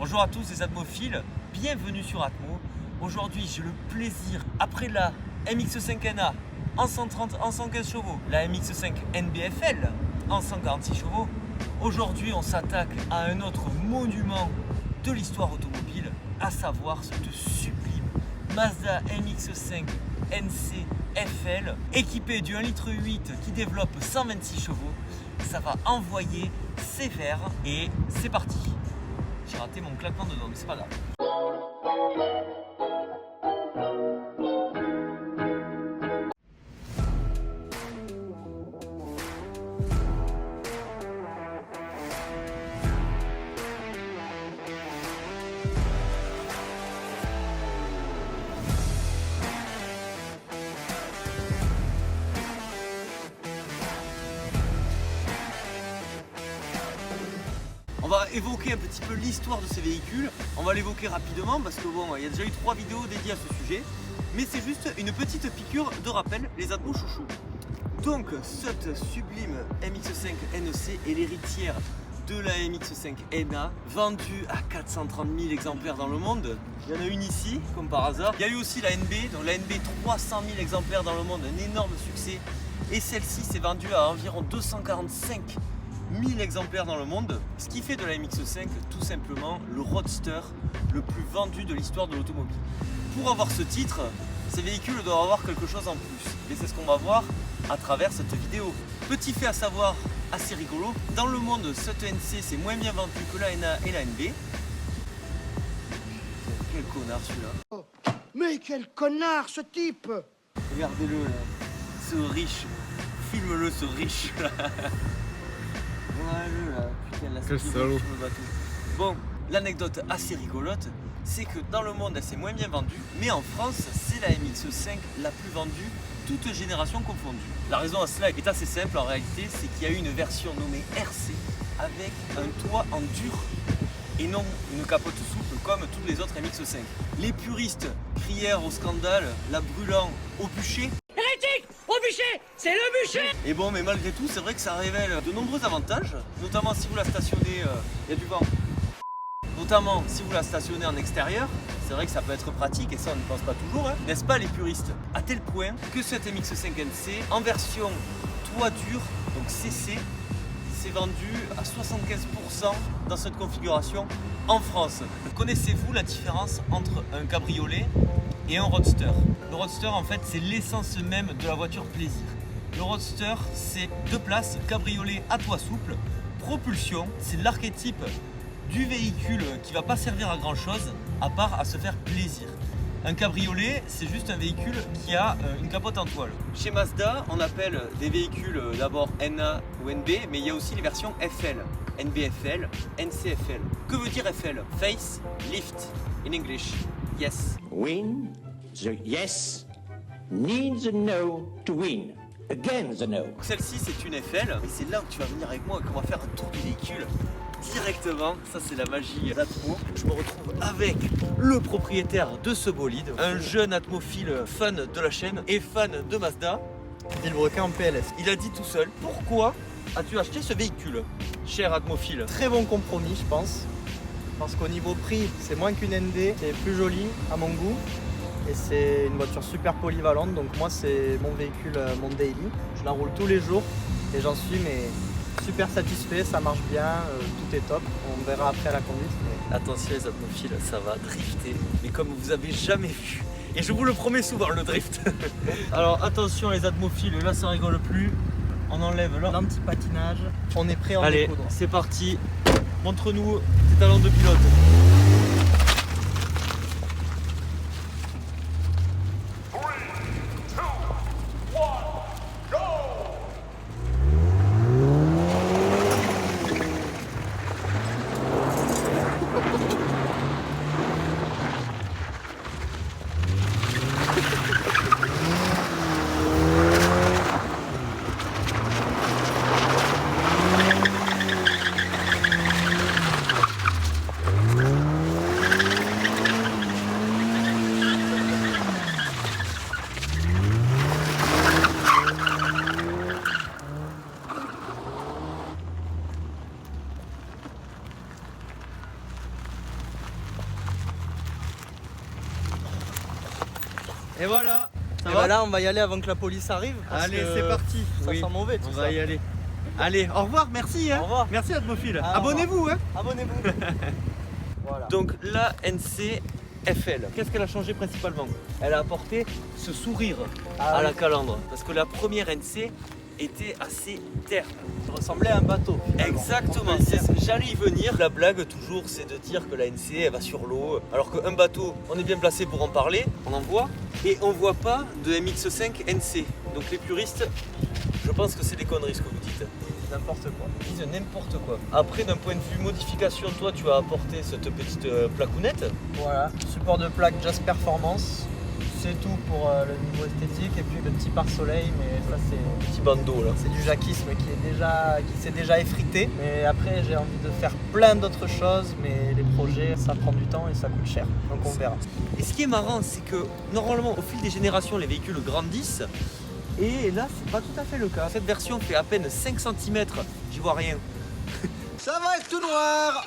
Bonjour à tous les atmophiles, bienvenue sur Atmo. Aujourd'hui j'ai le plaisir, après la MX5NA en 130, en 115 chevaux, la MX5 NBFL en 146 chevaux, aujourd'hui on s'attaque à un autre monument de l'histoire automobile, à savoir cette sublime Mazda MX5 NCFL équipée du 1,8 litre qui développe 126 chevaux. Ça va envoyer sévère et c'est parti. J'ai raté mon claquement de doigts, mais c'est pas grave. On va évoquer un petit peu l'histoire de ces véhicules. On va l'évoquer rapidement parce que bon, il y a déjà eu 3 vidéos dédiées à ce sujet. Mais c'est juste une petite piqûre de rappel, les Atmo chouchous. Donc cette sublime MX5 NEC est l'héritière de la MX5 NA, vendue à 430 000 exemplaires dans le monde. Il y en a une ici, comme par hasard. Il y a eu aussi la NB, donc la NB 300 000 exemplaires dans le monde, un énorme succès. Et celle-ci s'est vendue à environ 245 000 exemplaires dans le monde, ce qui fait de la MX5 tout simplement le roadster le plus vendu de l'histoire de l'automobile. Pour avoir ce titre, ces véhicules doivent avoir quelque chose en plus, et c'est ce qu'on va voir à travers cette vidéo. Petit fait à savoir assez rigolo, dans le monde cette NC c'est moins bien vendu que la NA et la NB. Quel connard celui-là. Oh, mais quel connard ce type! Regardez-le là, ce riche, filme-le ce riche là. Voilà, là, putain, la quel salaud. sur le bateau. Bon, l'anecdote assez rigolote, c'est que dans le monde elle s'est moins bien vendue, mais en France c'est la MX5 la plus vendue, toute génération confondue. La raison à cela est assez simple en réalité, c'est qu'il y a eu une version nommée RC avec un toit en dur et non une capote souple comme toutes les autres MX5. Les puristes crièrent au scandale, la brûlant au bûcher. Hérétique! Au bûcher! C'est le bûcher! Et bon, mais malgré tout, c'est vrai que ça révèle de nombreux avantages, notamment si vous la stationnez, il y a du vent, notamment si vous la stationnez en extérieur, c'est vrai que ça peut être pratique et ça on ne pense pas toujours, hein, n'est-ce pas les puristes? À tel point que cette MX5NC en version toit dur, donc CC, s'est vendu à 75% dans cette configuration en France. Connaissez-vous la différence entre un cabriolet et un roadster? Le roadster en fait c'est l'essence même de la voiture plaisir. Le roadster c'est 2 places, cabriolet à toit souple, propulsion, c'est l'archétype du véhicule qui va pas servir à grand chose à part à se faire plaisir. Un cabriolet c'est juste un véhicule qui a une capote en toile. Chez Mazda on appelle des véhicules d'abord NA ou NB, mais il y a aussi les versions FL, NBFL, NCFL. Que veut dire FL? Face, lift, in English, yes. Win, the yes, need the no to win. Again the no. Celle-ci c'est une FL et c'est là où tu vas venir avec moi et qu'on va faire un tour du véhicule directement. Ça c'est la magie d'Atmo. Je me retrouve avec le propriétaire de ce bolide, un jeune atmophile fan de la chaîne et fan de Mazda. Villebrequin en PLS. Il a dit tout seul, pourquoi as-tu acheté ce véhicule, cher atmophile? Très bon compromis, je pense. Parce qu'au niveau prix, c'est moins qu'une ND, c'est plus joli à mon goût. Et c'est une voiture super polyvalente, donc moi c'est mon véhicule, mon daily. Je la roule tous les jours et j'en suis super satisfait, ça marche bien, tout est top. On verra après la conduite. Mais... Attention les atmophiles, ça va drifter, mais comme vous avez jamais vu. Et je vous le promets souvent, le drift. Alors attention les atmophiles, là ça rigole plus. On enlève l'anti-patinage, on est prêt à en Allez, découdre. c'est parti. Montre-nous tes talents de pilote. Et voilà. Ça Et va voilà, on va y aller avant que la police arrive. Parce Allez, que c'est parti. Ça Oui, sent mauvais tout on ça. va y aller. Allez, au revoir, merci. Hein. Au revoir. Merci Atmophile. Ah, au revoir. Abonnez-vous. Hein. Abonnez-vous. Voilà. Donc la NCFL, qu'est-ce qu'elle a changé principalement? Elle a apporté ce sourire à la calandre. Parce que la première NC était assez terne. Ça ressemblait à un bateau. finalement. Exactement, On peut le dire. j'allais y venir. La blague toujours c'est de dire que la NC elle va sur l'eau. Alors qu'un bateau, on est bien placé pour en parler, on en voit. Et on voit pas de MX5 NC. Donc les puristes, je pense que c'est des conneries ce que vous dites. N'importe quoi. Ils disent n'importe quoi. Après d'un point de vue modification, toi tu as apporté cette petite placounette. Voilà. Support de plaque Just Performance. C'est tout pour le niveau esthétique. Et puis le petit pare-soleil, mais ça c'est. Petit bandeau là. C'est du jacquisme qui s'est déjà effrité. Mais après, j'ai envie de faire plein d'autres choses. Mais les projets, ça prend du temps et ça coûte cher. Donc on verra. Et ce qui est marrant, c'est que normalement, au fil des générations, les véhicules grandissent. Et là, c'est pas tout à fait le cas. Cette version fait à peine 5 cm. J'y vois rien. Ça va être tout noir.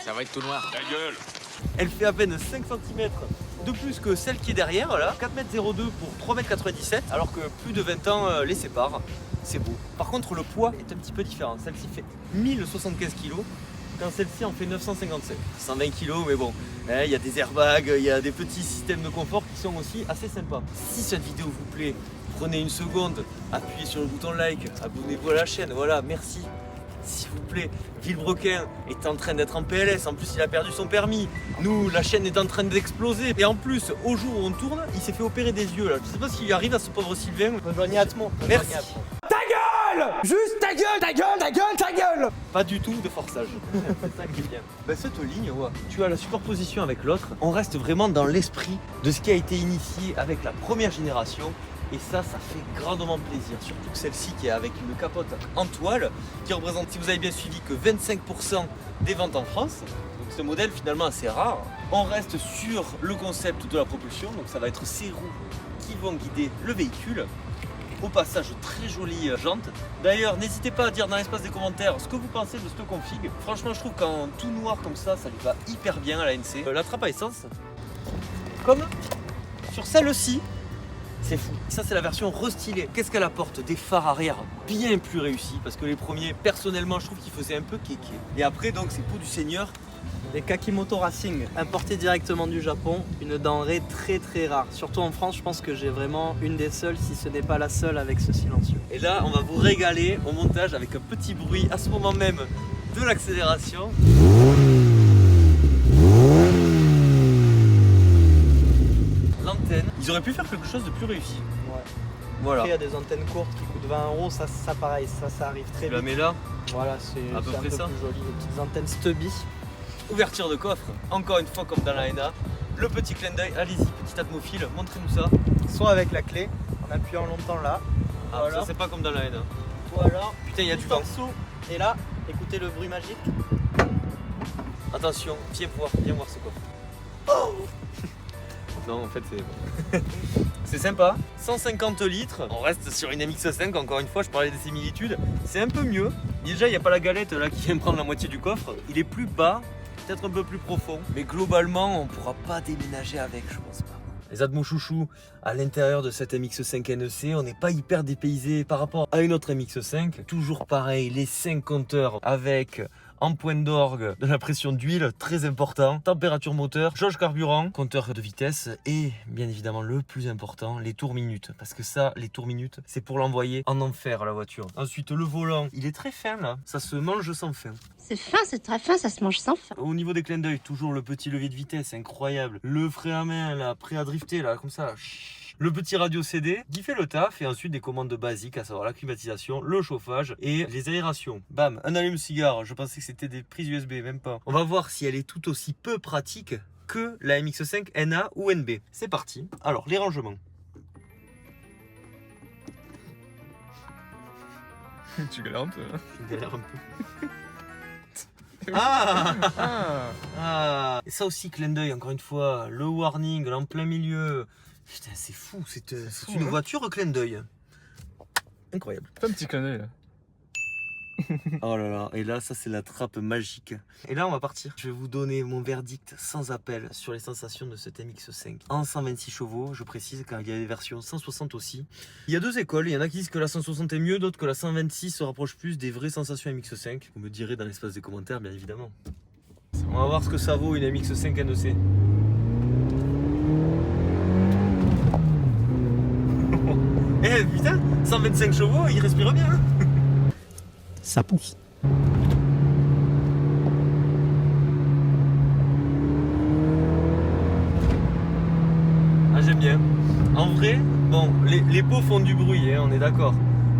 Ça va être tout noir. Ta gueule. Elle fait à peine 5 cm de plus que celle qui est derrière, là. 4,02 m pour 3,97 m, alors que plus de 20 ans les séparent. C'est beau. Par contre, le poids est un petit peu différent. Celle-ci fait 1075 kg, quand celle-ci en fait 957. 120 kg, mais bon, il y a des airbags, il y a des petits systèmes de confort qui sont aussi assez sympas. Si cette vidéo vous plaît, prenez une seconde, appuyez sur le bouton like, abonnez-vous à la chaîne, voilà, merci. S'il vous plaît, Villebrequin est en train d'être en PLS, en plus il a perdu son permis. Nous, la chaîne est en train d'exploser. Et en plus, au jour où on tourne, il s'est fait opérer des yeux là. Je sais pas s'il arrive à ce pauvre Sylvain. Rejoignez Atmo. Merci. Juste ta gueule, ta gueule, ta gueule, ta gueule. Pas du tout de forçage. C'est ça qui est bien. Ben, cette ligne, ouais, tu as la superposition avec l'autre. On reste vraiment dans l'esprit de ce qui a été initié avec la première génération. Et ça fait grandement plaisir. Surtout que celle-ci qui est avec une capote en toile, qui représente, si vous avez bien suivi, que 25% des ventes en France. Donc ce modèle finalement assez rare. On reste sur le concept de la propulsion. Donc ça va être ces roues qui vont guider le véhicule. Au passage, très jolie jante. D'ailleurs, n'hésitez pas à dire dans l'espace des commentaires ce que vous pensez de cette config. Franchement, je trouve qu'en tout noir comme ça lui va hyper bien à la NC. La trappe à essence, comme sur celle-ci, c'est fou. Ça, c'est la version restylée. Qu'est-ce qu'elle apporte? Des phares arrière bien plus réussis, parce que les premiers, personnellement, je trouve qu'ils faisaient un peu kéké. Et après, donc, c'est pour du seigneur. Les Kakimoto Racing, importés directement du Japon, une denrée très très rare. Surtout en France, je pense que j'ai vraiment une des seules, si ce n'est pas la seule, avec ce silencieux. Et là, on va vous régaler au montage avec un petit bruit à ce moment même de l'accélération. L'antenne, ils auraient pu faire quelque chose de plus réussi. Ouais. Voilà. Après, il y a des antennes courtes qui coûtent 20 €, ça pareil, ça arrive très Tu la vite. mets là, Voilà, c'est à peu un près peu ça. plus joli, les petites antennes stubby. ouverture de coffre, encore une fois comme dans la NA. Le petit clin d'œil, allez-y, petit atmophile, montrez-nous ça. Soit avec la clé, en appuyant longtemps là. Ah, Voilà. ça c'est pas comme dans la NA. Voilà. Putain, il y a du vent. Et là, écoutez le bruit magique. Attention, viens voir ce coffre. Oh non, en fait, c'est c'est sympa. 150 litres. On reste sur une MX5, encore une fois, je parlais des similitudes. C'est un peu mieux. Déjà, il n'y a pas la galette là qui vient prendre la moitié du coffre. Il est plus bas, peut-être un peu plus profond. Mais globalement, on pourra pas déménager avec, je pense pas. Les Atmo chouchous, à l'intérieur de cette MX5 NEC, on n'est pas hyper dépaysé par rapport à une autre MX5. Toujours pareil, les 5 compteurs avec en point d'orgue de la pression d'huile, très important, température moteur, jauge carburant, compteur de vitesse et bien évidemment le plus important, les tours minutes. Parce que ça, les tours minutes, c'est pour l'envoyer en enfer la voiture. Ensuite, le volant, il est très fin là, ça se mange sans fin. C'est fin, c'est très fin, ça se mange sans fin. Au niveau des clins d'œil, toujours le petit levier de vitesse, incroyable. Le frein à main là, prêt à drifter là, comme ça là. Le petit radio CD qui fait le taf et ensuite des commandes basiques, à savoir la climatisation, le chauffage et les aérations. Bam, un allume-cigare, je pensais que c'était des prises USB, même pas. On va voir si elle est tout aussi peu pratique que la MX5 NA ou NB. C'est parti. Alors, les rangements. Tu galères un peu. Hein. Je galère un peu. Ah, et ça aussi, clin d'œil, encore une fois, le warning là en plein milieu. Putain, c'est fou, c'est fou, une hein. voiture clin d'œil. Incroyable. Fais un petit clin d'œil là. Oh là là, et là ça c'est la trappe magique. Et là on va partir. Je vais vous donner mon verdict sans appel sur les sensations de cette MX5 en 126 chevaux, je précise, car il y a des versions 160 aussi. Il y a deux écoles, il y en a qui disent que la 160 est mieux, d'autres que la 126 se rapproche plus des vraies sensations MX5. Vous me direz dans l'espace des commentaires bien évidemment. On va voir ce que ça vaut une MX5 NEC. Eh putain, 125 chevaux, il respire bien hein. Ça pousse. Ah j'aime bien. En vrai, bon, les pots font du bruit, hein, on est d'accord.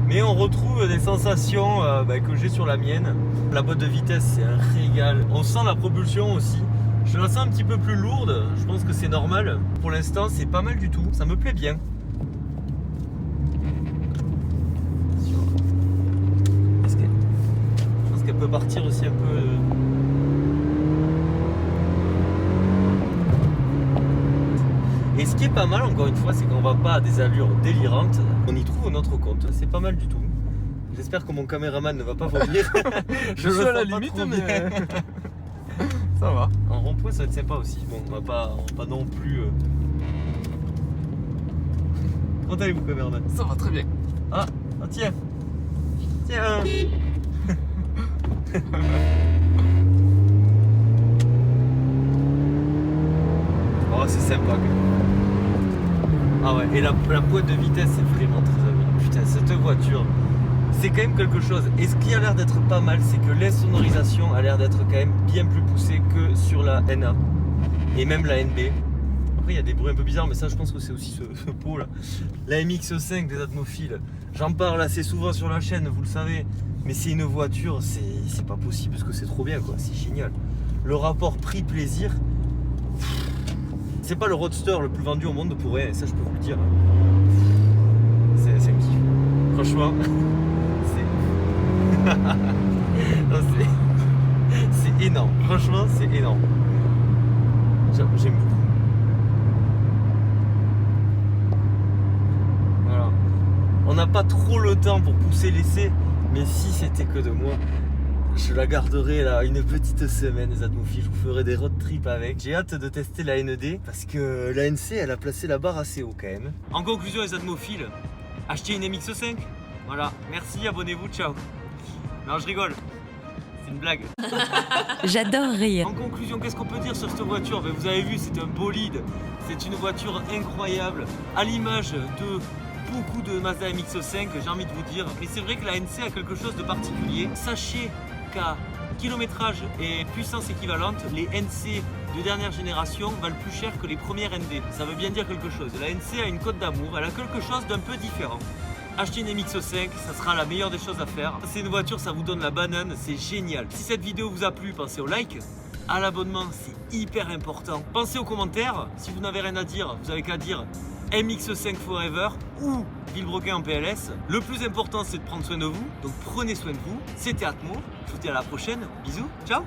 Mais on retrouve des sensations que j'ai sur la mienne. La boîte de vitesse c'est un régal. On sent la propulsion aussi. Je la sens un petit peu plus lourde, je pense que c'est normal. Pour l'instant c'est pas mal du tout, ça me plaît bien. Je pense qu'elle peut partir aussi un peu... Et ce qui est pas mal encore une fois, c'est qu'on va pas à des allures délirantes, on y trouve notre compte, c'est pas mal du tout. J'espère que mon caméraman ne va pas vomir. Je suis à la limite, mais ça va. En rond-point ça va être sympa aussi, bon on va pas non plus... Comment allez-vous caméraman? Ça va très bien. Ah, tiens. Tiens. Oh c'est sympa quand même. Ah ouais, et la boîte de vitesse c'est vraiment très agréable. Putain, cette voiture, c'est quand même quelque chose. Et ce qui a l'air d'être pas mal, c'est que l'insonorisation a l'air d'être quand même bien plus poussée que sur la NA. Et même la NB. Après il y a des bruits un peu bizarres, mais ça je pense que c'est aussi ce pot là. La MX5 des atmophiles, j'en parle assez souvent sur la chaîne, vous le savez. Mais c'est une voiture, c'est pas possible parce que c'est trop bien quoi, c'est génial. Le rapport prix-plaisir, c'est pas le roadster le plus vendu au monde pour rien, ça je peux vous le dire. C'est un kiff. Franchement, c'est énorme. Franchement, c'est énorme. J'aime beaucoup. Voilà. On n'a pas trop le temps pour pousser l'essai, mais si c'était que de moi, je la garderai là une petite semaine, les atmophiles. Je vous ferai des road trips avec. J'ai hâte de tester la ND parce que la NC elle a placé la barre assez haut quand même. En conclusion, les atmophiles, achetez une MX5. Voilà, merci, abonnez-vous, ciao. Non, je rigole. C'est une blague. J'adore rire. En conclusion, qu'est-ce qu'on peut dire sur cette voiture? Vous avez vu, c'est un bolide. C'est une voiture incroyable. À l'image de beaucoup de Mazda MX5, j'ai envie de vous dire. Mais c'est vrai que la NC a quelque chose de particulier. Sachez qu'à kilométrage et puissance équivalente, les NC de dernière génération valent plus cher que les premières ND. Ça veut bien dire quelque chose. La NC a une cote d'amour, elle a quelque chose d'un peu différent. Achetez une MX5, ça sera la meilleure des choses à faire. C'est une voiture, ça vous donne la banane, c'est génial. Si cette vidéo vous a plu, pensez au like, à l'abonnement, c'est hyper important. Pensez aux commentaires, si vous n'avez rien à dire, vous avez qu'à dire MX5 Forever ou Villebrequin en PLS. Le plus important, c'est de prendre soin de vous, donc prenez soin de vous. C'était Atmo, je vous dis à la prochaine, bisous, ciao.